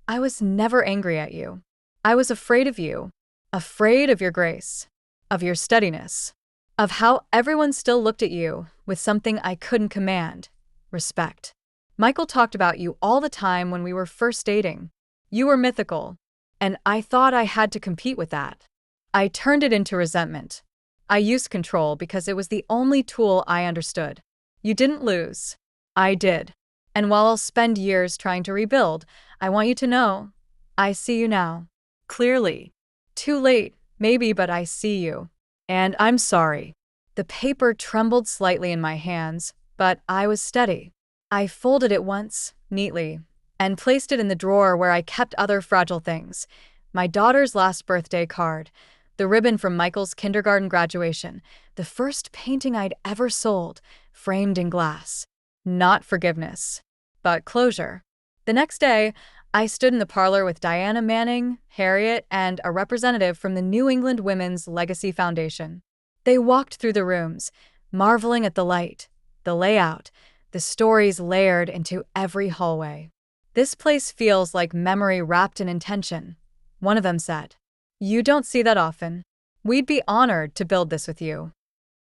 I was never angry at you. I was afraid of you. Afraid of your grace. Of your steadiness. Of how everyone still looked at you with something I couldn't command. Respect. Michael talked about you all the time when we were first dating. You were mythical. And I thought I had to compete with that. I turned it into resentment. I used control because it was the only tool I understood. You didn't lose. I did. And while I'll spend years trying to rebuild, I want you to know, I see you now. Clearly. Too late, maybe, but I see you. And I'm sorry. The paper trembled slightly in my hands, but I was steady. I folded it once, neatly, and placed it in the drawer where I kept other fragile things. My daughter's last birthday card, the ribbon from Michael's kindergarten graduation, the first painting I'd ever sold, framed in glass. Not forgiveness, but closure. The next day, I stood in the parlor with Diana Manning, Harriet, and a representative from the New England Women's Legacy Foundation. They walked through the rooms, marveling at the light, the layout, the stories layered into every hallway. This place feels like memory wrapped in intention, one of them said. You don't see that often. We'd be honored to build this with you.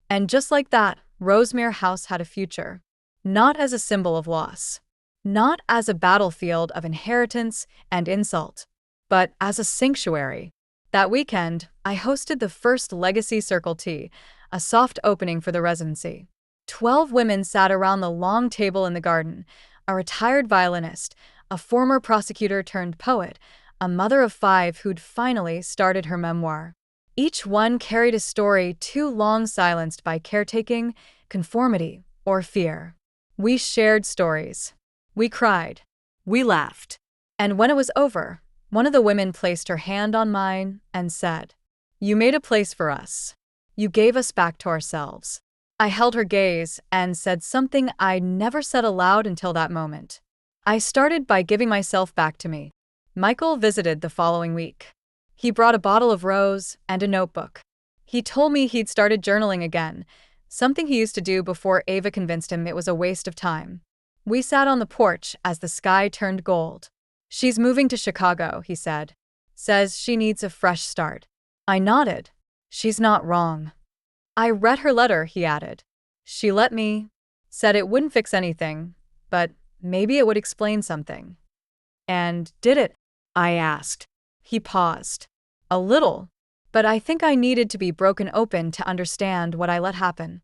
And just like that, Rosemere House had a future. Not as a symbol of loss. Not as a battlefield of inheritance and insult, but as a sanctuary. That weekend, I hosted the first Legacy Circle Tea, a soft opening for the residency. 12 women sat around the long table in the garden, a retired violinist, a former prosecutor turned poet, a mother of 5 who'd finally started her memoir. Each one carried a story too long silenced by caretaking, conformity, or fear. We shared stories. We cried. We laughed. And when it was over, one of the women placed her hand on mine and said, You made a place for us. You gave us back to ourselves. I held her gaze and said something I'd never said aloud until that moment. I started by giving myself back to me. Michael visited the following week. He brought a bottle of rose and a notebook. He told me he'd started journaling again, something he used to do before Ava convinced him it was a waste of time. We sat on the porch as the sky turned gold. She's moving to Chicago, he said. Says she needs a fresh start. I nodded. She's not wrong. I read her letter, he added. She let me. Said it wouldn't fix anything, but maybe it would explain something. And did it? I asked. He paused. A little. But I think I needed to be broken open to understand what I let happen.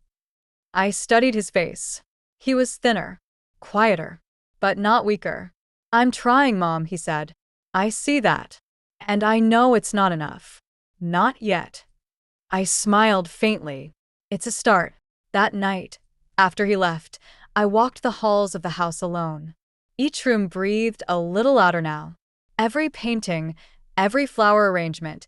I studied his face. He was thinner, quieter, but not weaker. I'm trying, Mom, he said. I see that. And I know it's not enough. Not yet. I smiled faintly. It's a start. That night, after he left, I walked the halls of the house alone. Each room breathed a little louder now. Every painting, every flower arrangement,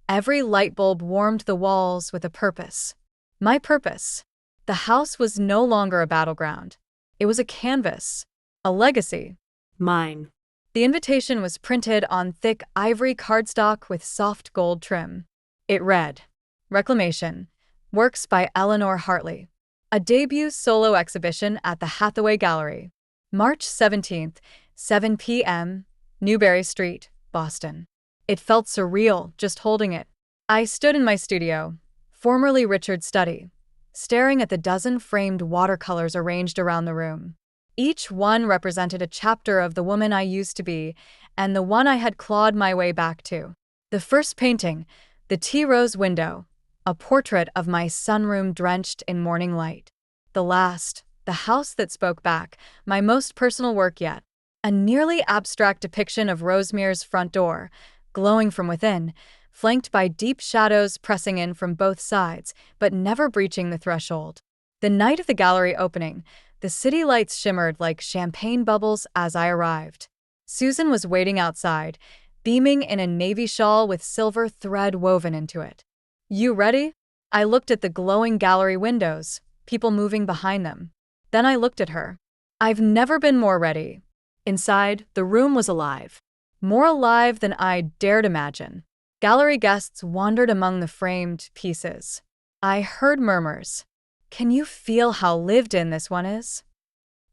every light bulb warmed the walls with a purpose. My purpose. The house was no longer a battleground. It was a canvas, a legacy. Mine. The invitation was printed on thick ivory cardstock with soft gold trim. It read, Reclamation, Works by Eleanor Hartley. A debut solo exhibition at the Hathaway Gallery. March 17th, 7 p.m., Newbury Street, Boston. It felt surreal just holding it. I stood in my studio, formerly Richard's study, staring at the dozen framed watercolors arranged around the room. Each one represented a chapter of the woman I used to be, and the one I had clawed my way back to. The first painting, the tea rose window, a portrait of my sunroom drenched in morning light. The last, the house that spoke back, my most personal work yet. A nearly abstract depiction of Rosmere's front door, glowing from within, flanked by deep shadows pressing in from both sides, but never breaching the threshold. The night of the gallery opening, the city lights shimmered like champagne bubbles as I arrived. Susan was waiting outside, beaming in a navy shawl with silver thread woven into it. "You ready?" I looked at the glowing gallery windows, people moving behind them. Then I looked at her. I've never been more ready. Inside, the room was alive. More alive than I dared imagine. Gallery guests wandered among the framed pieces. I heard murmurs. "Can you feel how lived in this one is?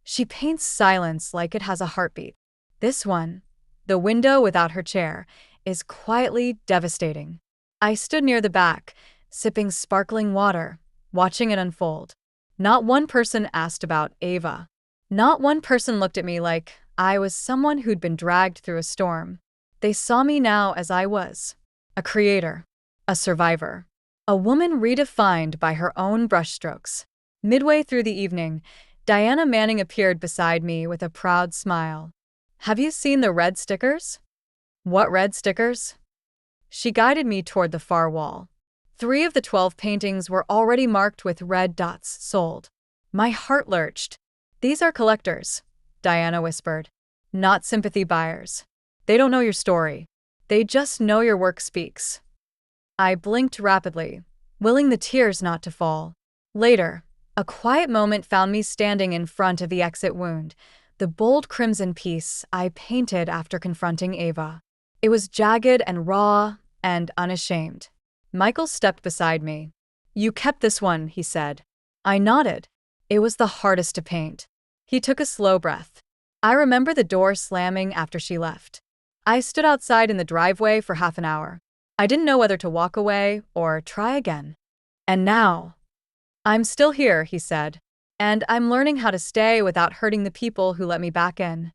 She paints silence like it has a heartbeat. This one, the window without her chair, is quietly devastating." I stood near the back, sipping sparkling water, watching it unfold. Not one person asked about Ava. Not one person looked at me like I was someone who'd been dragged through a storm. They saw me now as I was. A creator. A survivor. A woman redefined by her own brushstrokes. Midway through the evening, Diana Manning appeared beside me with a proud smile. "Have you seen the red stickers?" "What red stickers?" She guided me toward the far wall. 3 of the 12 paintings were already marked with red dots, sold. My heart lurched. "These are collectors," Diana whispered. "Not sympathy buyers. They don't know your story. They just know your work speaks." I blinked rapidly, willing the tears not to fall. Later, a quiet moment found me standing in front of the exit wound, the bold crimson piece I painted after confronting Ava. It was jagged and raw and unashamed. Michael stepped beside me. "You kept this one," he said. I nodded. It was the hardest to paint. He took a slow breath. I remember the door slamming after she left. I stood outside in the driveway for half an hour. I didn't know whether to walk away or try again. "And now, I'm still here," he said, "and I'm learning how to stay without hurting the people who let me back in."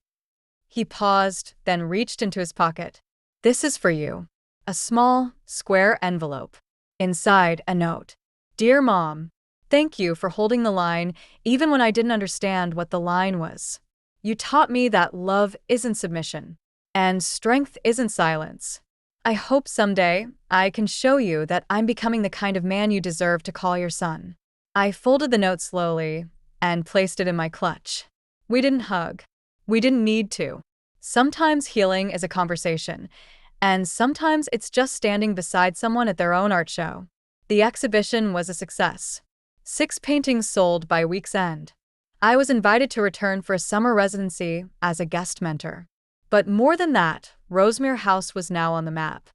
He paused, then reached into his pocket. "This is for you." A small, square envelope. Inside, a note. "Dear Mom, thank you for holding the line even when I didn't understand what the line was. You taught me that love isn't submission, and strength isn't silence. I hope someday I can show you that I'm becoming the kind of man you deserve to call your son." I folded the note slowly and placed it in my clutch. We didn't hug. We didn't need to. Sometimes healing is a conversation, and sometimes it's just standing beside someone at their own art show. The exhibition was a success. 6 paintings sold by week's end. I was invited to return for a summer residency as a guest mentor. But more than that, Rosemere House was now on the map.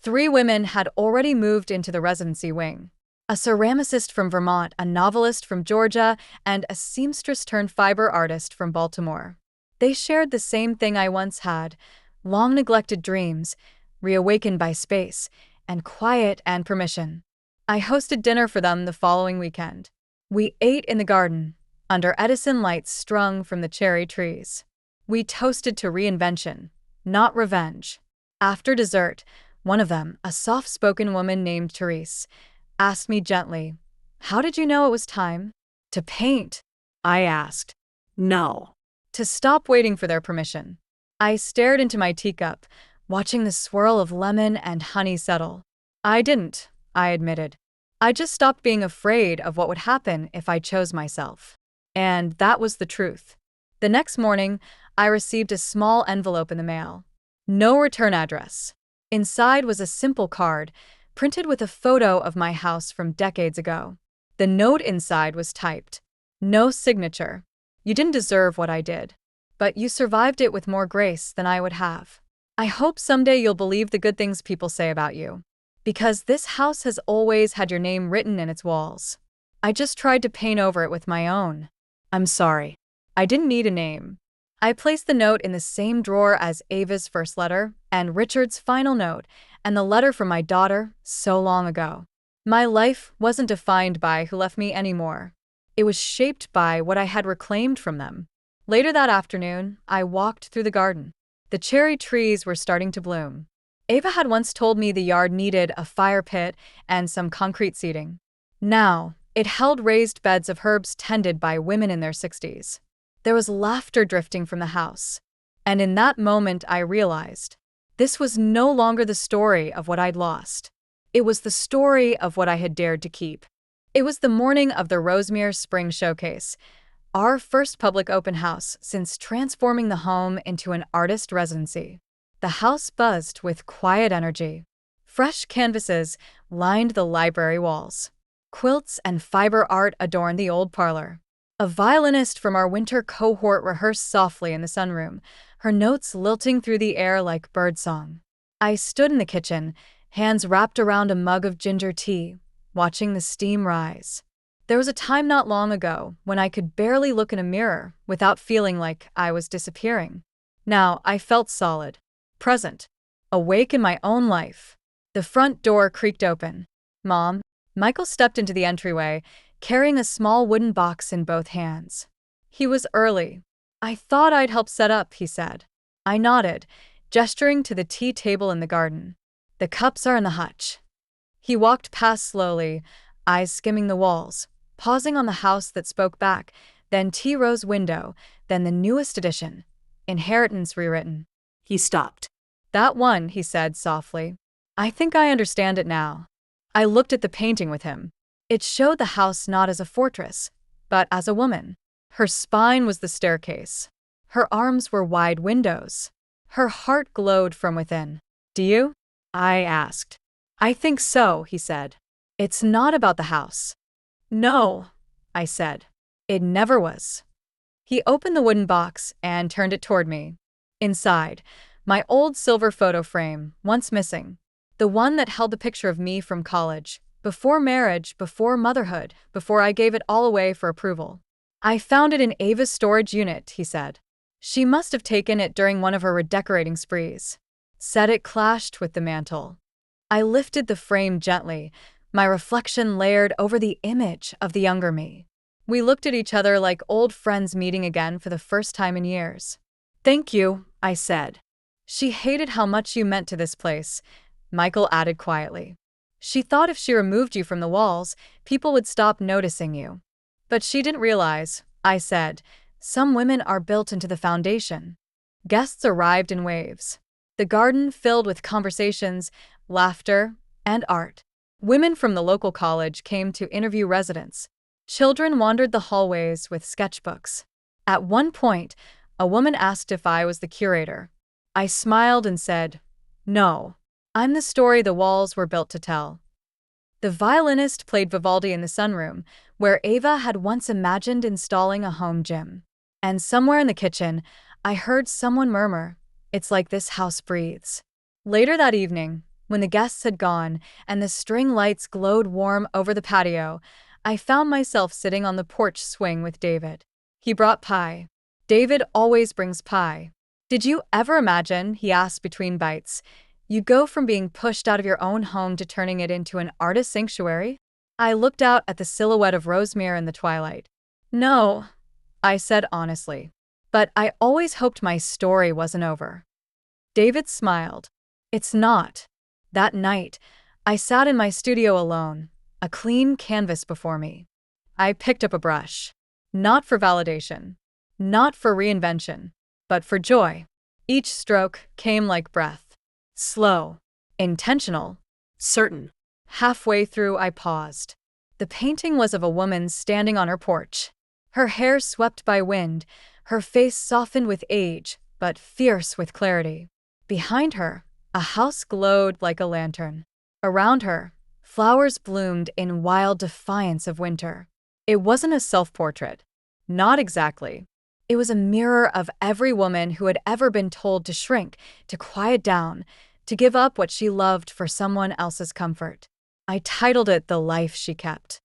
3 women had already moved into the residency wing. A ceramicist from Vermont, a novelist from Georgia, and a seamstress-turned-fiber artist from Baltimore. They shared the same thing I once had: long-neglected dreams, reawakened by space, and quiet and permission. I hosted dinner for them the following weekend. We ate in the garden, under Edison lights strung from the cherry trees. We toasted to reinvention, not revenge. After dessert, one of them, a soft-spoken woman named Therese, asked me gently, "How did you know it was time to paint?" I asked. "No." To stop waiting for their permission. I stared into my teacup, watching the swirl of lemon and honey settle. I didn't, I admitted. I just stopped being afraid of what would happen if I chose myself. And that was the truth. The next morning, I received a small envelope in the mail. No return address. Inside was a simple card, printed with a photo of my house from decades ago. The note inside was typed. No signature. "You didn't deserve what I did, but you survived it with more grace than I would have. I hope someday you'll believe the good things people say about you. Because this house has always had your name written in its walls." I just tried to paint over it with my own. I'm sorry. I didn't need a name. I placed the note in the same drawer as Ava's first letter, and Richard's final note, and the letter from my daughter so long ago. My life wasn't defined by who left me anymore. It was shaped by what I had reclaimed from them. Later that afternoon, I walked through the garden. The cherry trees were starting to bloom. Ava had once told me the yard needed a fire pit and some concrete seating. Now, it held raised beds of herbs tended by women in their 60s. There was laughter drifting from the house. And in that moment, I realized this was no longer the story of what I'd lost. It was the story of what I had dared to keep. It was the morning of the Rosemere Spring Showcase, our first public open house since transforming the home into an artist residency. The house buzzed with quiet energy. Fresh canvases lined the library walls. Quilts and fiber art adorned the old parlor. A violinist from our winter cohort rehearsed softly in the sunroom, her notes lilting through the air like birdsong. I stood in the kitchen, hands wrapped around a mug of ginger tea, watching the steam rise. There was a time not long ago when I could barely look in a mirror without feeling like I was disappearing. Now I felt solid, present, awake in my own life. The front door creaked open. "Mom." Michael stepped into the entryway, carrying a small wooden box in both hands. He was early. "I thought I'd help set up," he said. I nodded, gesturing to the tea table in the garden. "The cups are in the hutch." He walked past slowly, eyes skimming the walls, pausing on the house that spoke back, then Tea Rose window, then the newest edition, Inheritance Rewritten. He stopped. "That one," he said softly. "I think I understand it now." I looked at the painting with him. It showed the house not as a fortress, but as a woman. Her spine was the staircase. Her arms were wide windows. Her heart glowed from within. "Do you?" I asked. "I think so," he said. "It's not about the house." "No," I said. "It never was." He opened the wooden box and turned it toward me. Inside, my old silver photo frame, once missing, the one that held the picture of me from college, before marriage, before motherhood, before I gave it all away for approval. "I found it in Ava's storage unit," he said. "She must have taken it during one of her redecorating sprees." Said it clashed with the mantel. I lifted the frame gently, my reflection layered over the image of the younger me. We looked at each other like old friends meeting again for the first time in years. "Thank you," I said. "She hated how much you meant to this place," Michael added quietly. "She thought if she removed you from the walls, people would stop noticing you." "But she didn't realize," I said, "some women are built into the foundation." Guests arrived in waves. The garden filled with conversations, laughter, and art. Women from the local college came to interview residents. Children wandered the hallways with sketchbooks. At one point, a woman asked if I was the curator. I smiled and said, "No. I'm the story the walls were built to tell." The violinist played Vivaldi in the sunroom, where Ava had once imagined installing a home gym. And somewhere in the kitchen, I heard someone murmur, "It's like this house breathes." Later that evening, when the guests had gone and the string lights glowed warm over the patio, I found myself sitting on the porch swing with David. He brought pie. David always brings pie. "Did you ever imagine," he asked between bites, "you go from being pushed out of your own home to turning it into an artist sanctuary?" I looked out at the silhouette of Rosemere in the twilight. "No," I said honestly. "But I always hoped my story wasn't over." David smiled. "It's not." That night, I sat in my studio alone, a clean canvas before me. I picked up a brush. Not for validation. Not for reinvention. But for joy. Each stroke came like breath. Slow. Intentional. Certain. Halfway through, I paused. The painting was of a woman standing on her porch. Her hair swept by wind, her face softened with age, but fierce with clarity. Behind her, a house glowed like a lantern. Around her, flowers bloomed in wild defiance of winter. It wasn't a self-portrait. Not exactly. It was a mirror of every woman who had ever been told to shrink, to quiet down, to give up what she loved for someone else's comfort. I titled it "The Life She Kept."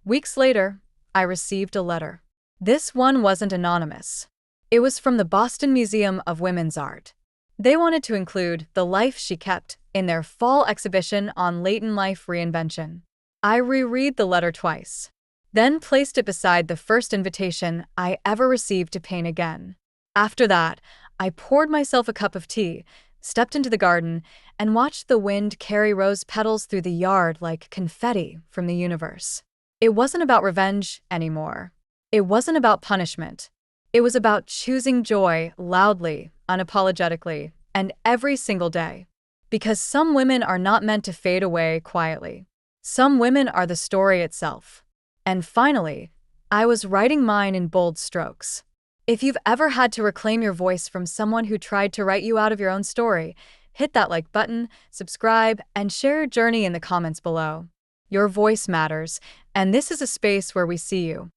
Weeks later, I received a letter. This one wasn't anonymous. It was from the Boston Museum of Women's Art. They wanted to include The Life She Kept in their fall exhibition on latent life reinvention. I reread the letter twice, then placed it beside the first invitation I ever received to paint again. After that, I poured myself a cup of tea, stepped into the garden, and watched the wind carry rose petals through the yard like confetti from the universe. It wasn't about revenge anymore. It wasn't about punishment. It was about choosing joy loudly, unapologetically, and every single day. Because some women are not meant to fade away quietly. Some women are the story itself. And finally, I was writing mine in bold strokes. If you've ever had to reclaim your voice from someone who tried to write you out of your own story, hit that like button, subscribe, and share your journey in the comments below. Your voice matters, and this is a space where we see you.